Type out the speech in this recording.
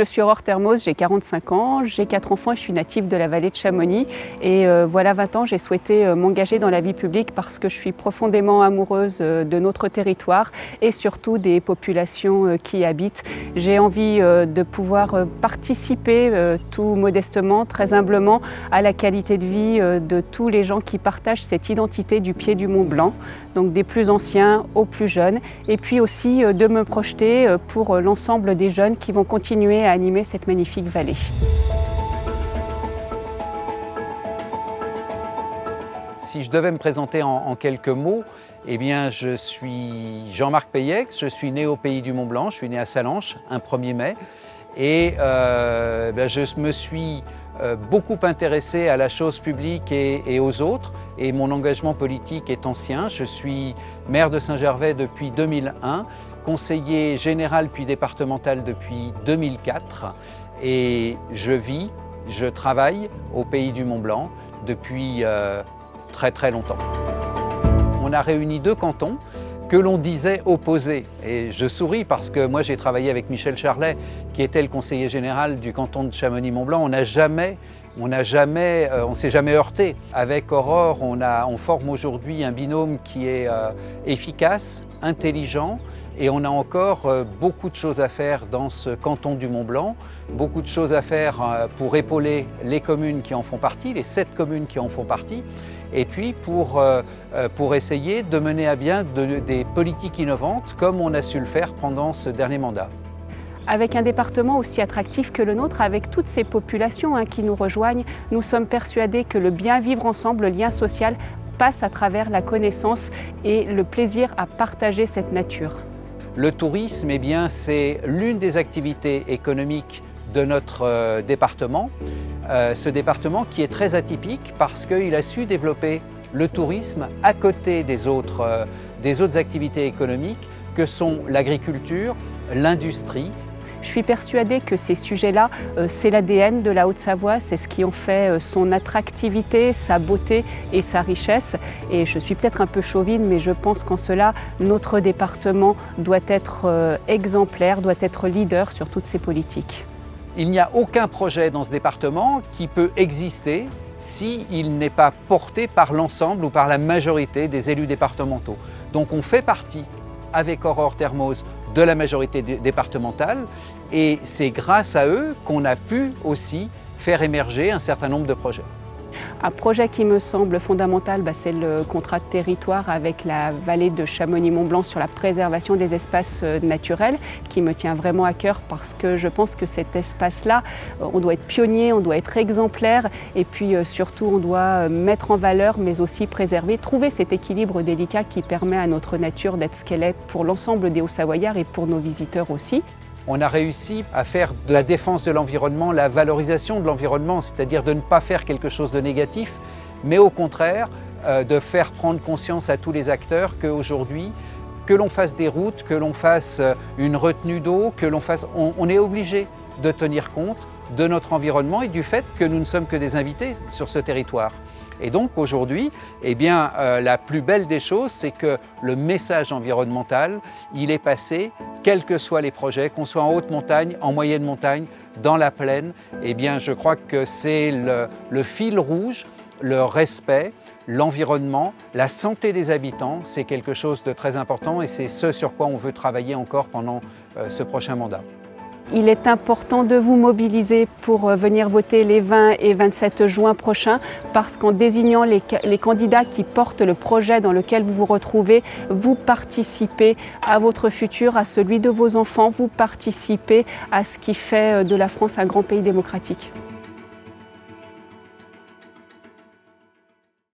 je suis Aurore Termoz, j'ai 45 ans, j'ai 4 enfants et je suis native de la vallée de Chamonix. Et voilà 20 ans, j'ai souhaité m'engager dans la vie publique parce que je suis profondément amoureuse de notre territoire et surtout des populations qui y habitent. J'ai envie de pouvoir participer tout modestement, très humblement, à la qualité de vie de tous les gens qui partagent cette identité du pied du Mont Blanc, donc des plus anciens aux plus jeunes, et puis aussi de me projeter pour l'ensemble des jeunes qui vont continuer à animer cette magnifique vallée. Si je devais me présenter en quelques mots, eh bien, je suis Jean-Marc Peyex, je suis né au pays du Mont Blanc, je suis né à Sallanches, un 1er mai, et je me suis beaucoup intéressé à la chose publique et aux autres, et mon engagement politique est ancien. Je suis maire de Saint-Gervais depuis 2001, conseiller général puis départemental depuis 2004, et je travaille au pays du Mont Blanc depuis très longtemps. On a réuni 2 cantons que l'on disait opposés. Et je souris parce que moi j'ai travaillé avec Michel Charlet, qui était le conseiller général du canton de Chamonix-Mont-Blanc. On s'est jamais heurté. Avec Aurore, on forme aujourd'hui un binôme qui est efficace, intelligent, et on a encore beaucoup de choses à faire dans ce canton du Mont-Blanc, beaucoup de choses à faire pour épauler les communes qui en font partie, les 7 communes qui en font partie, et puis pour essayer de mener à bien des politiques innovantes comme on a su le faire pendant ce dernier mandat. Avec un département aussi attractif que le nôtre, avec toutes ces populations qui nous rejoignent, nous sommes persuadés que le bien vivre ensemble, le lien social, passe à travers la connaissance et le plaisir à partager cette nature. Le tourisme, eh bien, c'est l'une des activités économiques de notre département. Ce département qui est très atypique parce qu'il a su développer le tourisme à côté des autres activités économiques que sont l'agriculture, l'industrie. Je suis persuadée que ces sujets-là, c'est l'ADN de la Haute-Savoie, c'est ce qui en fait son attractivité, sa beauté et sa richesse. Et je suis peut-être un peu chauvine, mais je pense qu'en cela, notre département doit être exemplaire, doit être leader sur toutes ces politiques. Il n'y a aucun projet dans ce département qui peut exister s'il n'est pas porté par l'ensemble ou par la majorité des élus départementaux. Donc on fait partie, avec Aurore Termoz, de la majorité départementale, et c'est grâce à eux qu'on a pu aussi faire émerger un certain nombre de projets. Un projet qui me semble fondamental, c'est le contrat de territoire avec la vallée de Chamonix-Mont-Blanc sur la préservation des espaces naturels, qui me tient vraiment à cœur parce que je pense que cet espace-là, on doit être pionnier, on doit être exemplaire, et puis surtout on doit mettre en valeur mais aussi préserver, trouver cet équilibre délicat qui permet à notre nature d'être ce qu'elle est pour l'ensemble des Hauts-Savoyards et pour nos visiteurs aussi. On a réussi à faire de la défense de l'environnement la valorisation de l'environnement, c'est-à-dire de ne pas faire quelque chose de négatif, mais au contraire de faire prendre conscience à tous les acteurs qu'aujourd'hui, que l'on fasse des routes, que l'on fasse une retenue d'eau, on est obligé de tenir compte de notre environnement et du fait que nous ne sommes que des invités sur ce territoire. Et donc aujourd'hui, eh bien, la plus belle des choses, c'est que le message environnemental, il est passé, quels que soient les projets, qu'on soit en haute montagne, en moyenne montagne, dans la plaine. Eh bien, je crois que c'est le fil rouge, le respect, l'environnement, la santé des habitants, c'est quelque chose de très important et c'est ce sur quoi on veut travailler encore pendant ce prochain mandat. Il est important de vous mobiliser pour venir voter les 20 et 27 juin prochains parce qu'en désignant les candidats qui portent le projet dans lequel vous vous retrouvez, vous participez à votre futur, à celui de vos enfants, vous participez à ce qui fait de la France un grand pays démocratique.